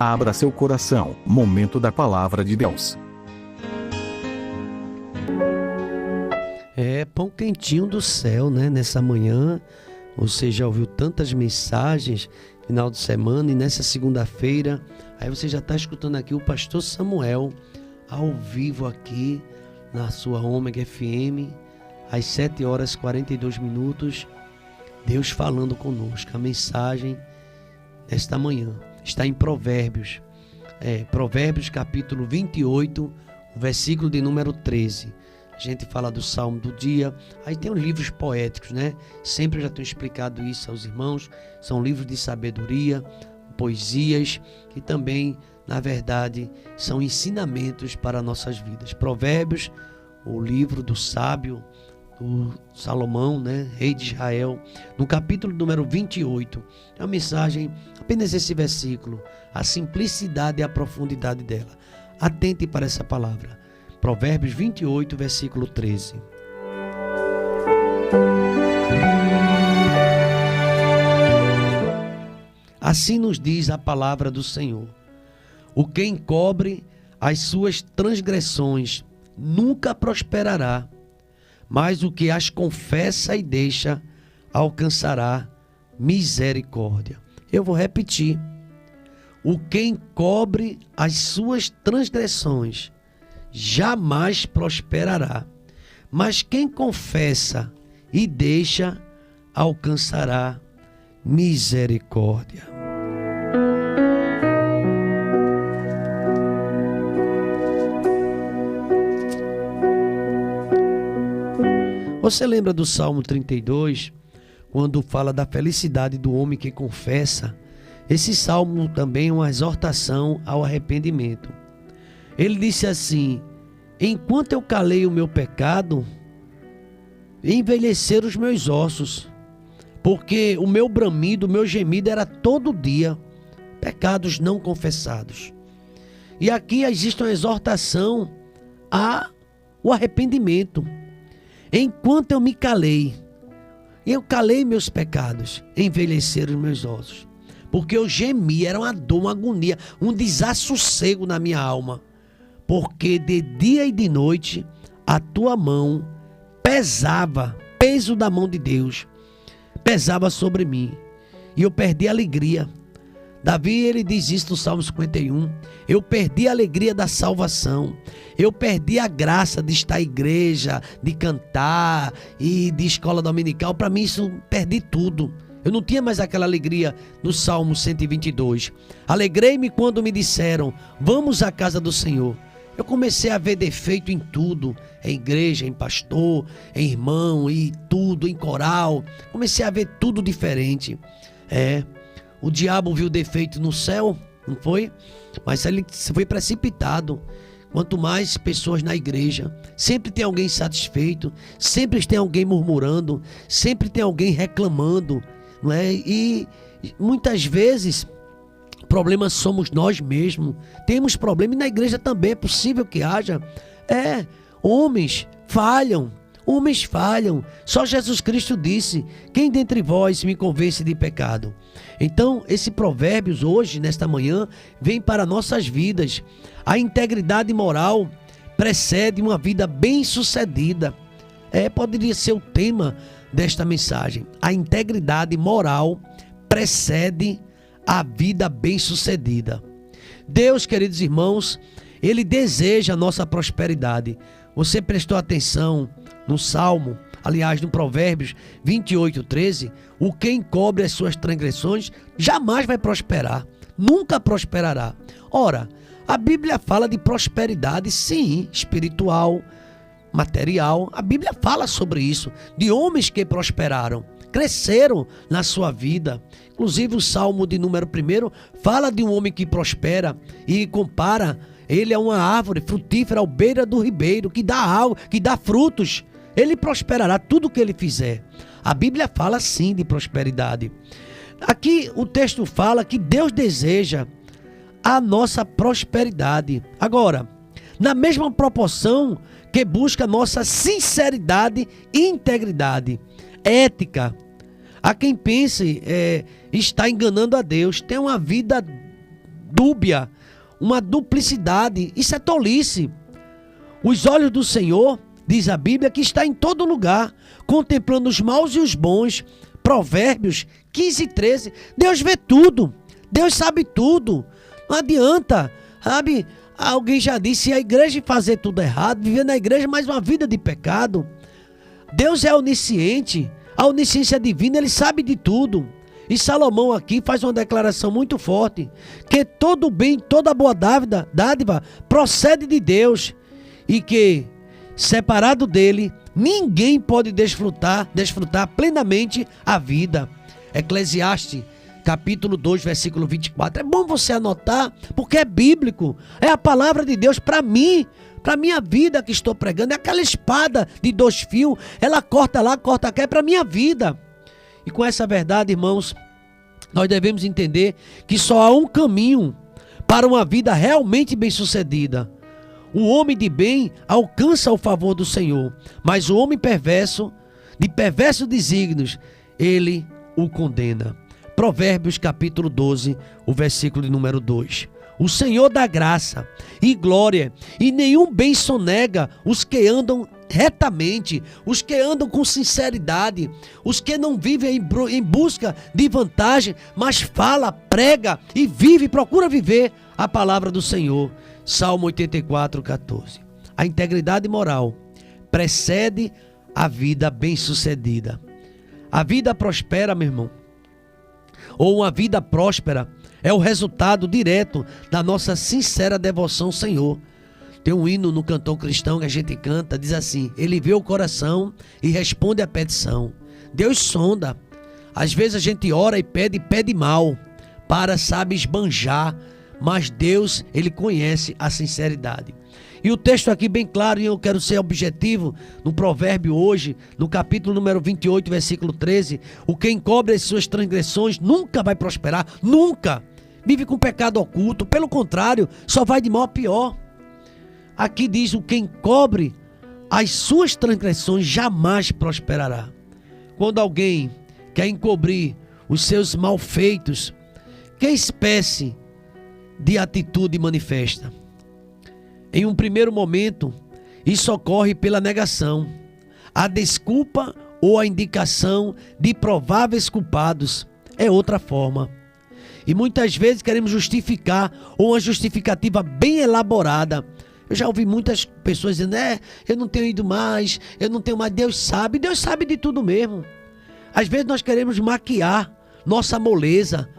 Abra seu coração. Momento da Palavra de Deus. Pão quentinho do céu, né? Nessa manhã, você já ouviu tantas mensagens, final de semana, e nessa segunda-feira, aí você já está escutando aqui o pastor Samuel, ao vivo aqui, na sua Ômega FM, às 7h42, Deus falando conosco. A mensagem desta manhã está em Provérbios, Provérbios capítulo 28, versículo de número 13. A gente fala do Salmo do dia, aí tem os livros poéticos, né? Sempre eu já tenho explicado isso aos irmãos, são livros de sabedoria, poesias, que também, na verdade, são ensinamentos para nossas vidas. Provérbios, o livro do sábio, do Salomão, né? Rei de Israel, no capítulo número 28, é uma mensagem, apenas esse versículo, a simplicidade e a profundidade dela. Atente para essa palavra. Provérbios 28, versículo 13. Assim nos diz a palavra do Senhor: o que encobre as suas transgressões nunca prosperará, mas o que as confessa e deixa alcançará misericórdia. Eu vou repetir: o que encobre as suas transgressões jamais prosperará, mas quem confessa e deixa alcançará misericórdia. Você lembra do Salmo 32, quando fala da felicidade do homem que confessa? Esse salmo também é uma exortação ao arrependimento. Ele disse assim: enquanto eu calei o meu pecado, envelheceram os meus ossos, porque o meu bramido, o meu gemido era todo dia, pecados não confessados. E aqui existe uma exortação ao arrependimento. Enquanto eu me calei, eu calei meus pecados, envelheceram os meus ossos, porque eu gemi, era uma dor, uma agonia, um desassossego na minha alma. Porque de dia e de noite a tua mão pesava, peso da mão de Deus, pesava sobre mim, e eu perdi a alegria. Davi, ele diz isso no Salmo 51, eu perdi a alegria da salvação, eu perdi a graça de estar em igreja, de cantar e de escola dominical. Para mim isso, perdi tudo. Eu não tinha mais aquela alegria do Salmo 122. Alegrei-me quando me disseram, vamos à casa do Senhor. Eu comecei a ver defeito em tudo, em igreja, em pastor, em irmão, e tudo, em coral. Comecei a ver tudo diferente. O diabo viu defeito no céu, não foi? Mas ele foi precipitado. Quanto mais pessoas na igreja, sempre tem alguém insatisfeito, sempre tem alguém murmurando, sempre tem alguém reclamando, não é? E muitas vezes problema somos nós mesmos. Temos problema, e na igreja também é possível que haja. Homens falham. Só Jesus Cristo disse: quem dentre vós me convence de pecado? Então, esse Provérbios hoje, nesta manhã, vem para nossas vidas. A integridade moral precede uma vida bem-sucedida. Poderia ser o tema desta mensagem. A integridade moral precede a vida bem-sucedida. Deus, queridos irmãos, Ele deseja a nossa prosperidade. Você prestou atenção no Salmo, aliás, no Provérbios 28, 13? O que encobre as suas transgressões jamais vai prosperar, nunca prosperará. Ora, a Bíblia fala de prosperidade, sim, espiritual, material. A Bíblia fala sobre isso, de homens que prosperaram, cresceram na sua vida. Inclusive o Salmo de número 1 fala de um homem que prospera e compara ele a uma árvore frutífera à beira do ribeiro, que dá água, que dá frutos. Ele prosperará tudo o que ele fizer. A Bíblia fala sim de prosperidade. Aqui o texto fala que Deus deseja a nossa prosperidade. Agora, na mesma proporção que busca nossa sinceridade e integridade, ética. Há quem pense está enganando a Deus, tem uma vida dúbia, uma duplicidade. Isso é tolice. Os olhos do Senhor, diz a Bíblia, que está em todo lugar, contemplando os maus e os bons. Provérbios 15 e 13. Deus vê tudo. Deus sabe tudo. Não adianta, sabe? Alguém já disse, a igreja fazer tudo errado, viver na igreja mais uma vida de pecado. Deus é onisciente. A onisciência divina, Ele sabe de tudo. E Salomão aqui faz uma declaração muito forte, que todo bem, toda boa dádiva procede de Deus, e que, separado dele, ninguém pode desfrutar plenamente a vida. Eclesiastes, capítulo 2, versículo 24. É bom você anotar, porque é bíblico, é a palavra de Deus para mim, para minha vida que estou pregando. É aquela espada de 2 fios, ela corta lá, corta cá, é para minha vida. E com essa verdade, irmãos, nós devemos entender que só há um caminho para uma vida realmente bem-sucedida. O homem de bem alcança o favor do Senhor, mas o homem perverso, de perversos desígnios, ele o condena. Provérbios capítulo 12, o versículo de número 2. O Senhor dá graça e glória, e nenhum bem sonega os que andam retamente, os que andam com sinceridade, os que não vivem em busca de vantagem, mas fala, prega e vive, procura viver a palavra do Senhor. Salmo 84, 14. A integridade moral precede a vida bem-sucedida. A vida prospera, meu irmão, ou uma vida próspera, é o resultado direto da nossa sincera devoção ao Senhor. Tem um hino no cantor cristão que a gente canta, diz assim: Ele vê o coração e responde à petição. Deus sonda. Às vezes a gente ora e pede mal, para, sabe, esbanjar, mas Deus, Ele conhece a sinceridade. E o texto aqui bem claro, e eu quero ser objetivo, no provérbio hoje, no capítulo número 28, versículo 13, o que encobre as suas transgressões nunca vai prosperar, nunca. Vive com pecado oculto, pelo contrário, só vai de mal a pior. Aqui diz, o que encobre as suas transgressões jamais prosperará. Quando alguém quer encobrir os seus malfeitos, que espécie de atitude manifesta? Em um primeiro momento, isso ocorre pela negação, a desculpa ou a indicação de prováveis culpados é outra forma. E muitas vezes queremos justificar, ou uma justificativa bem elaborada. Eu já ouvi muitas pessoas dizendo, eu não tenho ido mais, eu não tenho mais. Deus sabe de tudo mesmo. Às vezes nós queremos maquiar nossa moleza.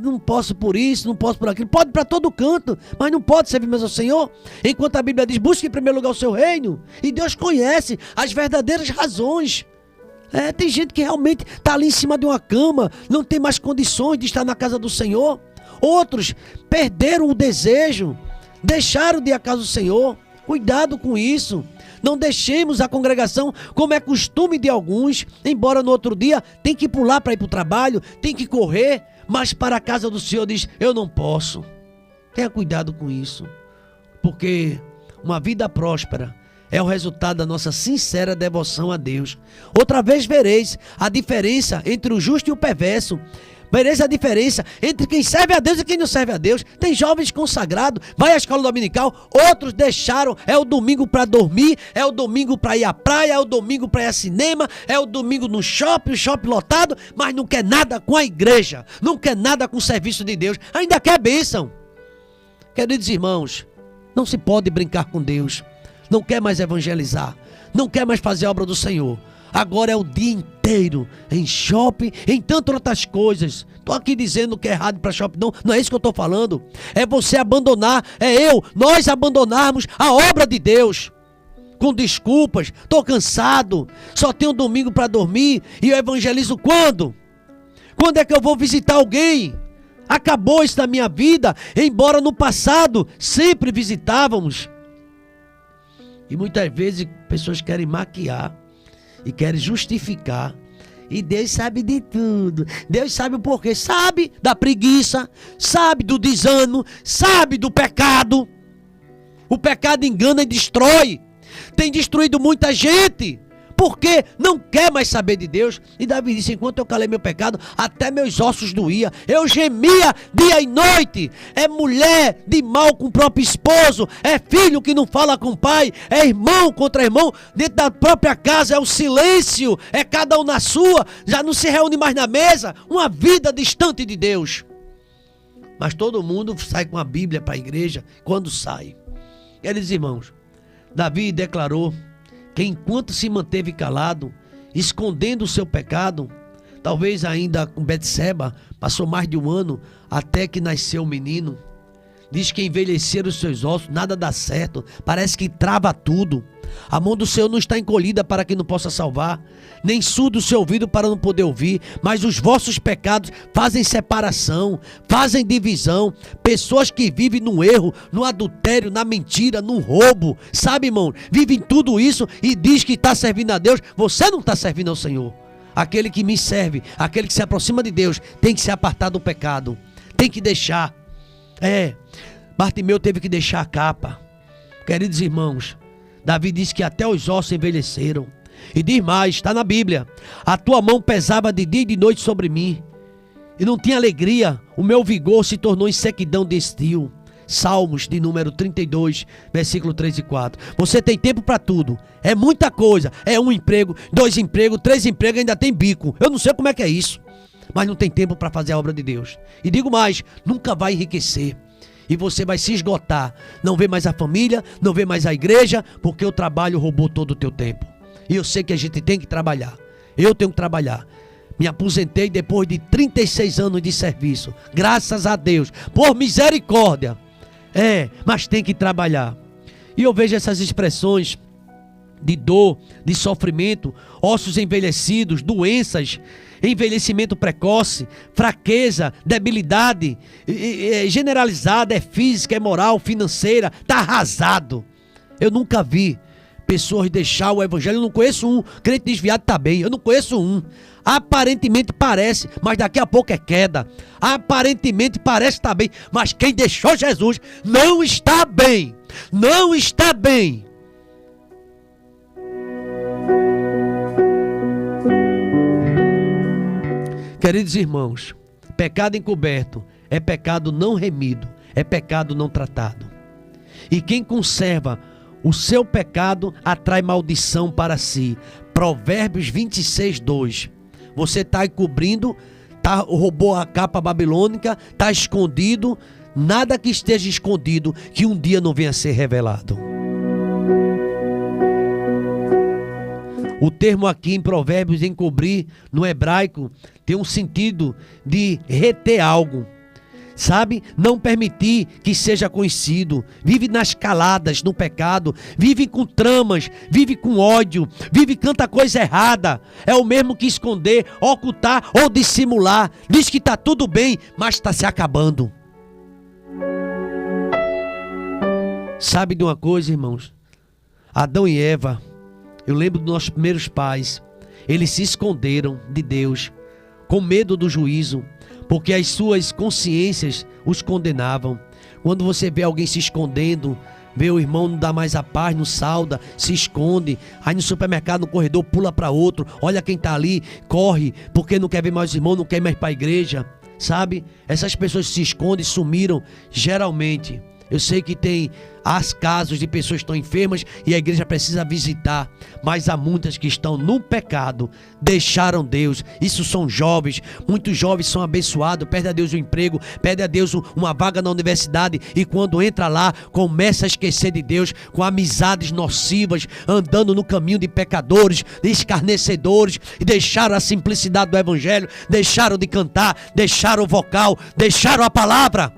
Não posso por isso, não posso por aquilo. Pode para todo canto, mas não pode servir mais ao Senhor. Enquanto a Bíblia diz, busque em primeiro lugar o seu reino. E Deus conhece as verdadeiras razões. Tem gente que realmente está ali em cima de uma cama, não tem mais condições de estar na casa do Senhor. Outros perderam o desejo, deixaram de ir à casa do Senhor. Cuidado com isso. Não deixemos a congregação como é costume de alguns, embora no outro dia tem que pular para ir para o trabalho, tem que correr, mas para a casa do Senhor diz, eu não posso. Tenha cuidado com isso, porque uma vida próspera é o resultado da nossa sincera devoção a Deus. Outra vez vereis a diferença entre o justo e o perverso. Vereis a diferença entre quem serve a Deus e quem não serve a Deus. Tem jovens consagrados, vai à escola dominical, outros deixaram, é o domingo para dormir, é o domingo para ir à praia, é o domingo para ir ao cinema, é o domingo no shopping, o shopping lotado, mas não quer nada com a igreja, não quer nada com o serviço de Deus, ainda quer bênção. Queridos irmãos, não se pode brincar com Deus, não quer mais evangelizar, não quer mais fazer a obra do Senhor. Agora é o dia inteiro em shopping, em tantas outras coisas. Estou aqui dizendo que é errado para shopping, não é isso que eu estou falando. É você abandonar, nós abandonarmos a obra de Deus com desculpas. Estou cansado, só tenho um domingo para dormir e eu evangelizo quando? Quando é que eu vou visitar alguém? Acabou isso na minha vida, embora no passado sempre visitávamos. E muitas vezes pessoas querem maquiar e querem justificar. E Deus sabe de tudo. Deus sabe o porquê. Sabe da preguiça, sabe do desânimo, sabe do pecado. O pecado engana e destrói. Tem destruído muita gente porque não quer mais saber de Deus. E Davi disse: enquanto eu calei meu pecado, até meus ossos doía, eu gemia dia e noite. É mulher de mal com o próprio esposo, é filho que não fala com o pai, é irmão contra irmão, dentro da própria casa é o silêncio, é cada um na sua, já não se reúne mais na mesa, uma vida distante de Deus. Mas todo mundo sai com a Bíblia para a igreja quando sai. Queridos irmãos, Davi declarou que enquanto se manteve calado, escondendo o seu pecado, talvez ainda com Betseba, passou mais de um ano até que nasceu o menino. Diz que envelheceram os seus ossos, nada dá certo, parece que trava tudo. A mão do Senhor não está encolhida para que não possa salvar, nem surdo o seu ouvido para não poder ouvir, mas os vossos pecados fazem separação, fazem divisão. Pessoas que vivem no erro, no adultério, na mentira, no roubo, sabe, irmão? Vivem tudo isso e diz que está servindo a Deus. Você não está servindo ao Senhor. Aquele que me serve, aquele que se aproxima de Deus, tem que se apartar do pecado, tem que deixar. Bartimeu teve que deixar a capa. Queridos irmãos, Davi disse que até os ossos envelheceram. E diz mais, está na Bíblia: a tua mão pesava de dia e de noite sobre mim, e não tinha alegria, o meu vigor se tornou em sequidão de estio. Salmos de número 32, versículo 3 e 4. Você tem tempo para tudo, é muita coisa, é um emprego, 2 empregos, 3 empregos, ainda tem bico. Eu não sei como é que é isso, mas não tem tempo para fazer a obra de Deus. E digo mais, nunca vai enriquecer. E você vai se esgotar, não vê mais a família, não vê mais a igreja, porque o trabalho roubou todo o teu tempo. E eu sei que a gente tem que trabalhar, eu tenho que trabalhar. Me aposentei depois de 36 anos de serviço, graças a Deus, por misericórdia. Mas tem que trabalhar. E eu vejo essas expressões de dor, de sofrimento, ossos envelhecidos, doenças, envelhecimento precoce, fraqueza, debilidade generalizada, é física, é moral, financeira, está arrasado. Eu nunca vi pessoas deixar o evangelho. Eu não conheço um crente desviado está bem, eu não conheço um. Aparentemente parece, mas daqui a pouco é queda. Aparentemente parece estar bem, mas quem deixou Jesus não está bem, não está bem. Queridos irmãos, pecado encoberto é pecado não remido, é pecado não tratado. E quem conserva o seu pecado atrai maldição para si. Provérbios 26, 2. Você está encobrindo, roubou a capa babilônica, está escondido. Nada que esteja escondido que um dia não venha a ser revelado. O termo aqui em Provérbios, encobrir, no hebraico, tem um sentido de reter algo. Sabe? Não permitir que seja conhecido. Vive nas caladas, no pecado. Vive com tramas, vive com ódio. Vive tanta coisa errada. É o mesmo que esconder, ocultar ou dissimular. Diz que está tudo bem, mas está se acabando. Sabe de uma coisa, irmãos? Adão e Eva, eu lembro dos nossos primeiros pais. Eles se esconderam de Deus, com medo do juízo, porque as suas consciências os condenavam. Quando você vê alguém se escondendo, vê o irmão não dá mais a paz, não sauda, se esconde, aí no supermercado, no corredor, pula para outro, olha quem está ali, corre, porque não quer ver mais os irmãos, não quer mais ir para a igreja, sabe? Essas pessoas se escondem, sumiram, geralmente. Eu sei que tem casos de pessoas que estão enfermas e a igreja precisa visitar, mas há muitas que estão no pecado, deixaram Deus. Isso são jovens, muitos jovens são abençoados, perde a Deus o emprego, perde a Deus uma vaga na universidade e quando entra lá, começa a esquecer de Deus com amizades nocivas, andando no caminho de pecadores, de escarnecedores, e deixaram a simplicidade do evangelho, deixaram de cantar, deixaram o vocal, deixaram a palavra.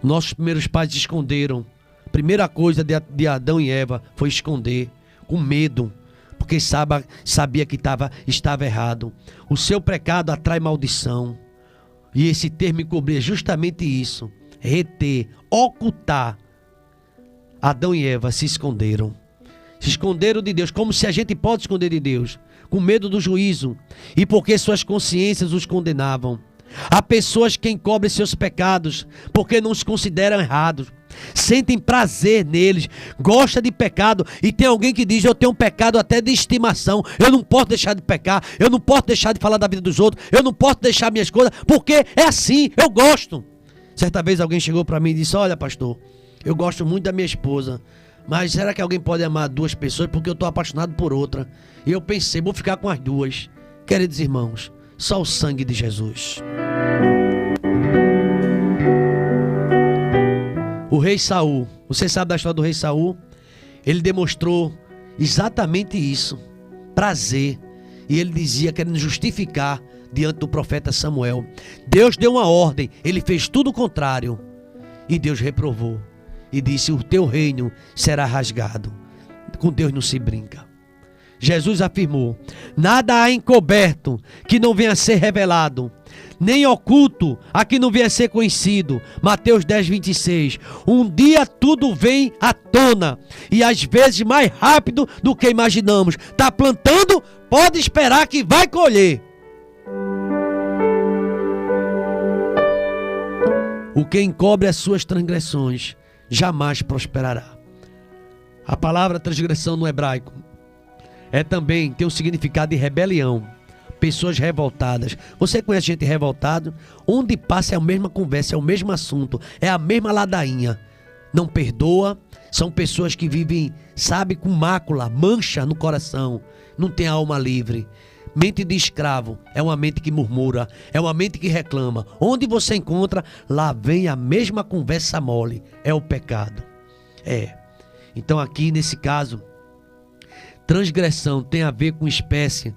Nossos primeiros pais se esconderam. Primeira coisa de Adão e Eva foi esconder, com medo, porque sabia que estava errado. O seu pecado atrai maldição. E esse termo encobrir é justamente isso: reter, ocultar. Adão e Eva se esconderam. Se esconderam de Deus, como se a gente pode esconder de Deus, com medo do juízo, e porque suas consciências os condenavam. Há pessoas que encobrem seus pecados porque não os consideram errados. Sentem prazer neles, gosta de pecado. E tem alguém que diz: eu tenho um pecado até de estimação, eu não posso deixar de pecar, eu não posso deixar de falar da vida dos outros, eu não posso deixar minhas coisas, porque é assim, eu gosto. Certa vez alguém chegou para mim e disse: olha, pastor, eu gosto muito da minha esposa, mas será que alguém pode amar duas pessoas? Porque eu estou apaixonado por outra. E eu pensei: vou ficar com as duas. Queridos irmãos, só o sangue de Jesus. O rei Saul, você sabe da história do rei Saul? Ele demonstrou exatamente isso, prazer. E ele dizia, querendo justificar diante do profeta Samuel. Deus deu uma ordem, ele fez tudo o contrário. E Deus reprovou e disse: o teu reino será rasgado. Com Deus não se brinca. Jesus afirmou: nada há encoberto que não venha a ser revelado, nem oculto a que não venha a ser conhecido. Mateus 10, 26. Um dia tudo vem à tona, e às vezes mais rápido do que imaginamos. Está plantando, pode esperar que vai colher. O que encobre as suas transgressões jamais prosperará. A palavra transgressão no hebraico tem um significado de rebelião. Pessoas revoltadas. Você conhece gente revoltada? Onde passa é a mesma conversa, é o mesmo assunto, é a mesma ladainha. Não perdoa. São pessoas que vivem, sabe, com mácula, mancha no coração. Não tem alma livre. Mente de escravo é uma mente que murmura, é uma mente que reclama. Onde você encontra, lá vem a mesma conversa mole. É o pecado. Então aqui nesse caso, transgressão tem a ver com espécie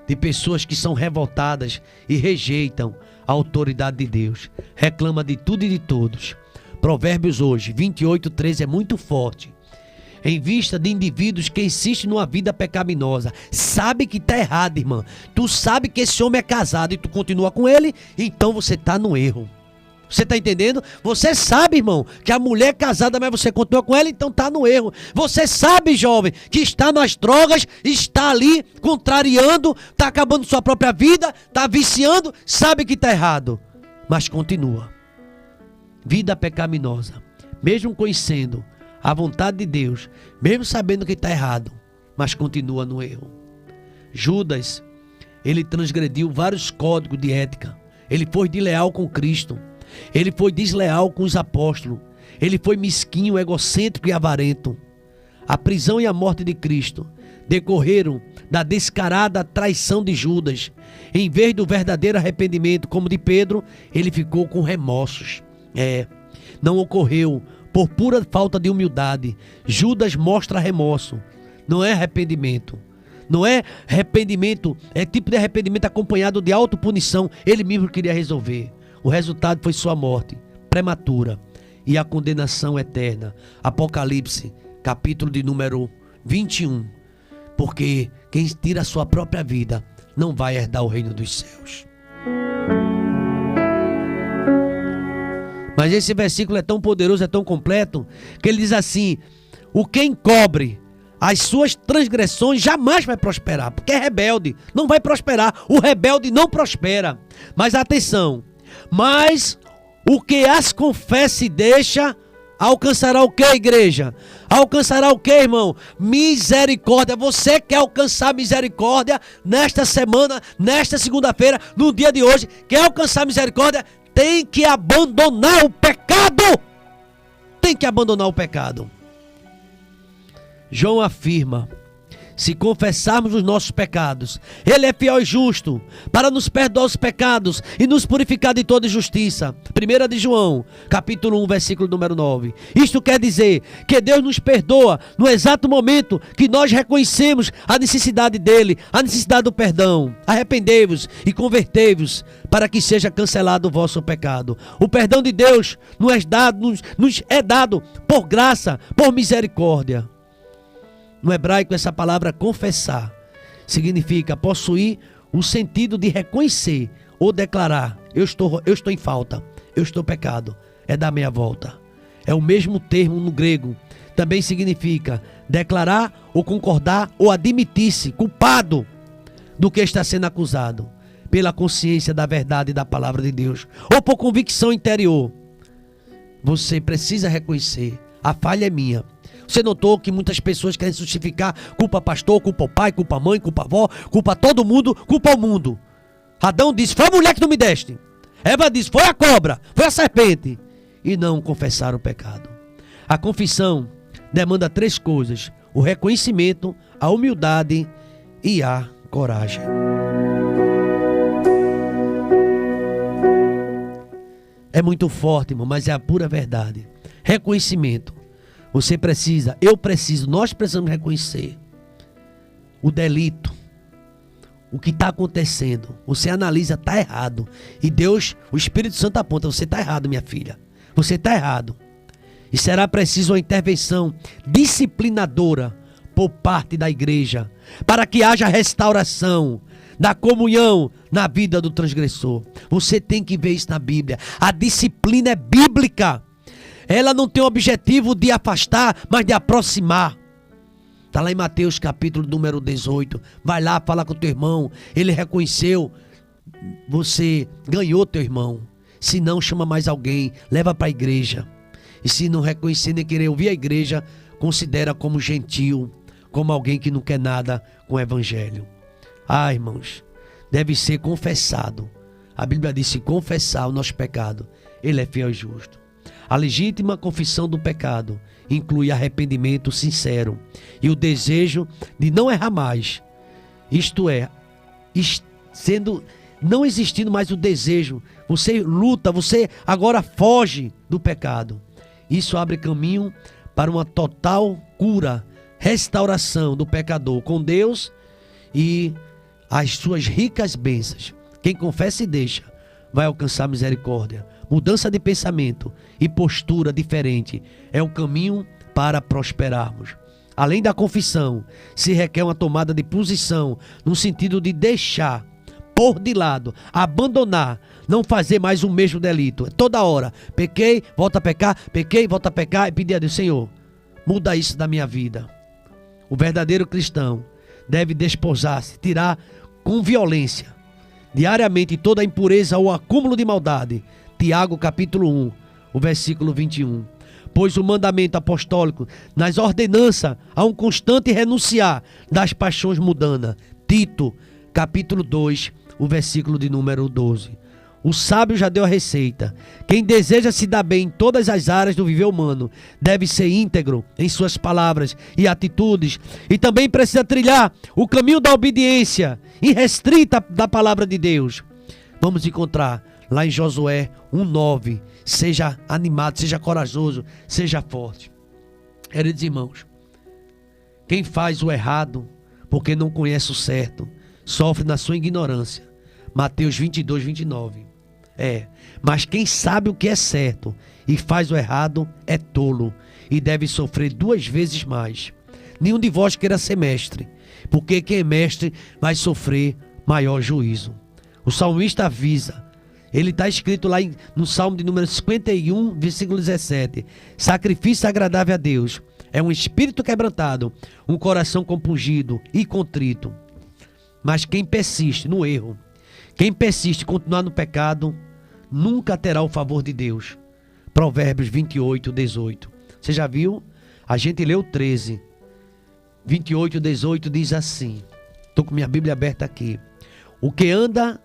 de pessoas que são revoltadas e rejeitam a autoridade de Deus. Reclama de tudo e de todos. Provérbios hoje, 28, 13 é muito forte. Em vista de indivíduos que insistem numa vida pecaminosa. Sabe que está errado, irmã. Tu sabe que esse homem é casado e tu continua com ele, então você está no erro. Você está entendendo? Você sabe, irmão, que a mulher é casada, mas você continua com ela, então está no erro. Você sabe, jovem, que está nas drogas, está ali contrariando, está acabando sua própria vida, está viciando, sabe que está errado, mas continua. Vida pecaminosa, mesmo conhecendo a vontade de Deus, mesmo sabendo que está errado, mas continua no erro. Judas, ele transgrediu vários códigos de ética. Ele foi desleal com Cristo. Ele foi desleal com os apóstolos. Ele foi mesquinho, egocêntrico e avarento. A prisão e a morte de Cristo decorreram da descarada traição de Judas. Em vez do verdadeiro arrependimento, como de Pedro, ele ficou com remorsos. Não ocorreu por pura falta de humildade. Judas mostra remorso. Não é arrependimento. Não é arrependimento, é tipo de arrependimento acompanhado de autopunição. Ele mesmo queria resolver. O resultado foi sua morte prematura e a condenação eterna. Apocalipse, capítulo de número 21. Porque quem tira a sua própria vida não vai herdar o reino dos céus. Mas esse versículo é tão poderoso, é tão completo, que ele diz assim: o que encobre as suas transgressões jamais vai prosperar, porque é rebelde, não vai prosperar. O rebelde não prospera. Mas atenção, mas o que as confessa e deixa, alcançará o que, igreja? Alcançará o que, irmão? Misericórdia. Você quer alcançar misericórdia nesta semana, nesta segunda-feira, no dia de hoje? Quer alcançar misericórdia? Tem que abandonar o pecado. Tem que abandonar o pecado. João afirma: se confessarmos os nossos pecados, Ele é fiel e justo para nos perdoar os pecados e nos purificar de toda injustiça. 1 de João, capítulo 1, versículo número 9. Isto quer dizer que Deus nos perdoa no exato momento que nós reconhecemos a necessidade dEle, a necessidade do perdão. Arrependei-vos e convertei-vos para que seja cancelado o vosso pecado. O perdão de Deus nos é dado por graça, por misericórdia. No hebraico, essa palavra confessar significa possuir o sentido de reconhecer ou declarar: eu estou em falta, eu estou pecado, é dar meia volta. É o mesmo termo no grego. Também significa declarar ou concordar ou admitir-se culpado do que está sendo acusado. pela consciência da verdade da palavra de Deus, ou por convicção interior, você precisa reconhecer: a falha é minha. Você notou que muitas pessoas querem justificar: culpa pastor, culpa o pai, culpa a mãe, culpa a avó, culpa todo mundo, culpa o mundo. Adão disse: foi a mulher que tu me deste. Eva disse: foi a cobra, foi a serpente. E não confessaram o pecado. A confissão demanda 3 coisas: o reconhecimento, a humildade e a coragem. É muito forte, irmão, mas é a pura verdade. Reconhecimento. Você precisa, eu preciso, nós precisamos reconhecer o delito, o que está acontecendo. Você analisa: está errado. E Deus, o Espírito Santo aponta: você está errado, minha filha. Você está errado. E será preciso uma intervenção disciplinadora por parte da igreja, para que haja restauração da comunhão na vida do transgressor. Você tem que ver isso na Bíblia. A disciplina é bíblica. Ela não tem o objetivo de afastar, mas de aproximar. Está lá em Mateus capítulo número 18. Vai lá, fala com o teu irmão. Ele reconheceu. Você ganhou teu irmão. Se não, chama mais alguém. Leva para a igreja. E se não reconhecer nem querer ouvir a igreja, considera como gentil, como alguém que não quer nada com o evangelho. Ah, irmãos, deve ser confessado. A Bíblia diz: se confessar o nosso pecado, Ele é fiel e justo. A legítima confissão do pecado inclui arrependimento sincero e o desejo de não errar mais. Isto é, não existindo mais o desejo, você luta, você agora foge do pecado. Isso abre caminho para uma total cura, restauração do pecador com Deus e as suas ricas bênçãos. Quem confessa e deixa vai alcançar misericórdia. Mudança de pensamento e postura diferente é o caminho para prosperarmos. Além da confissão, se requer uma tomada de posição no sentido de deixar, pôr de lado, abandonar, não fazer mais o mesmo delito. Toda hora, pequei, volta a pecar, pequei, volta a pecar, e pedir a Deus: Senhor, muda isso da minha vida. O verdadeiro cristão deve desposar-se, tirar com violência, diariamente, toda a impureza ou acúmulo de maldade. Tiago capítulo 1, o versículo 21. Pois o mandamento apostólico, nas ordenanças, há um constante renunciar das paixões mundanas. Tito capítulo 2, o versículo de número 12. O sábio já deu a receita. Quem deseja se dar bem em todas as áreas do viver humano deve ser íntegro em suas palavras e atitudes, e também precisa trilhar o caminho da obediência irrestrita da palavra de Deus. Vamos encontrar lá em Josué 1:9. Seja animado, seja corajoso, seja forte. Queridos irmãos, quem faz o errado porque não conhece o certo sofre na sua ignorância. Mateus 22:29. Mas quem sabe o que é certo e faz o errado é tolo e deve sofrer 2 vezes mais. Nenhum de vós queira ser mestre, porque quem é mestre vai sofrer maior juízo. O salmista avisa, ele está escrito lá no Salmo de número 51, versículo 17. Sacrifício agradável a Deus é um espírito quebrantado, um coração compungido e contrito. Mas quem persiste no erro, quem persiste em continuar no pecado, nunca terá o favor de Deus. Provérbios 28:18. Você já viu? A gente leu 13. 28:18 diz assim. Estou com minha Bíblia aberta aqui. O que anda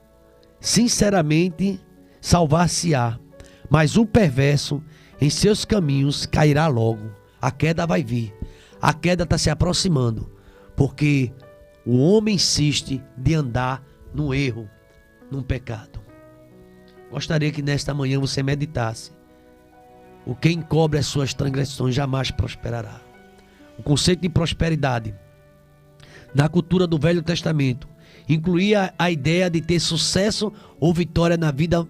sinceramente salvar-se-á, mas o perverso em seus caminhos cairá logo. A queda vai vir. A queda está se aproximando, porque o homem insiste de andar no erro, num pecado. Gostaria que nesta manhã você meditasse. O que encobre as suas transgressões jamais prosperará. O conceito de prosperidade na cultura do Velho Testamento incluía a ideia de ter sucesso ou vitória na vida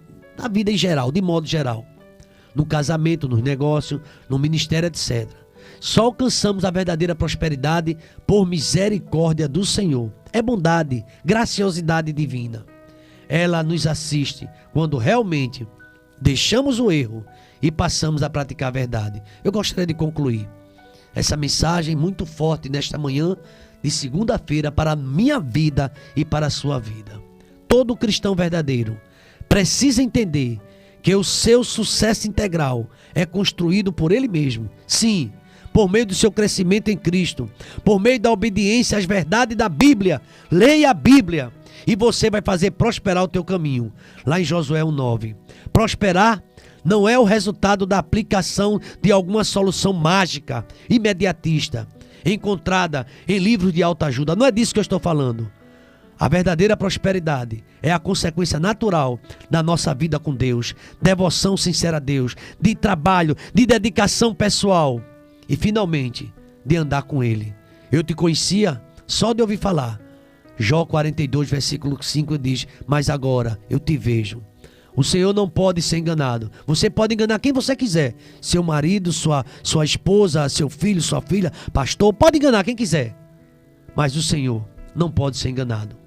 em geral, de modo geral. No casamento, nos negócios, no ministério, etc. Só alcançamos a verdadeira prosperidade por misericórdia do Senhor. É bondade, graciosidade divina. Ela nos assiste quando realmente deixamos o erro e passamos a praticar a verdade. Eu gostaria de concluir essa mensagem muito forte nesta manhã de segunda-feira para a minha vida e para a sua vida. todo cristão verdadeiro precisa entender que o seu sucesso integral é construído por ele mesmo. Sim, por meio do seu crescimento em Cristo, por meio da obediência às verdades da Bíblia. Leia a Bíblia e você vai fazer prosperar o teu caminho. Lá em Josué 1:9. Prosperar não é o resultado da aplicação de alguma solução mágica, imediatista, encontrada em livros de autoajuda. Não é disso que eu estou falando. A verdadeira prosperidade é a consequência natural da nossa vida com Deus, devoção sincera a Deus, de trabalho, de dedicação pessoal e, finalmente, de andar com Ele. Eu te conhecia só de ouvir falar. Jó 42, versículo 5 diz: mas agora eu te vejo. O Senhor não pode ser enganado. Você pode enganar quem você quiser. Seu marido, sua esposa, seu filho, sua filha, pastor, pode enganar quem quiser. Mas o Senhor não pode ser enganado.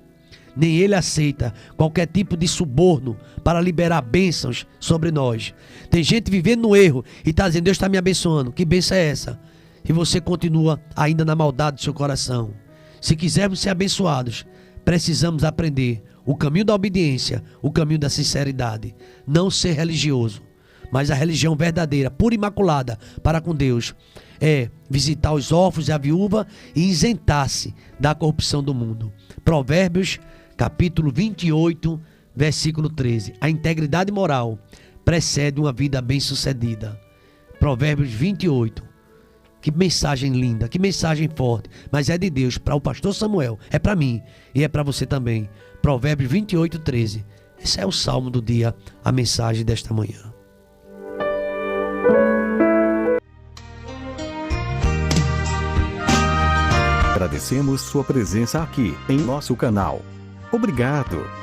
Nem Ele aceita qualquer tipo de suborno para liberar bênçãos sobre nós. Tem gente vivendo no erro e está dizendo: Deus está me abençoando. Que bênção é essa? E você continua ainda na maldade do seu coração. Se quisermos ser abençoados, precisamos aprender o caminho da obediência, o caminho da sinceridade. Não ser religioso, mas a religião verdadeira, pura e imaculada para com Deus, é visitar os órfãos e a viúva e isentar-se da corrupção do mundo. Provérbios capítulo 28, versículo 13. A integridade moral precede uma vida bem-sucedida. Provérbios 28. Que mensagem linda, que mensagem forte. Mas é de Deus, para o pastor Samuel, é para mim e é para você também. Provérbios 28, 13. Esse é o salmo do dia, a mensagem desta manhã. Agradecemos sua presença aqui em nosso canal. Obrigado.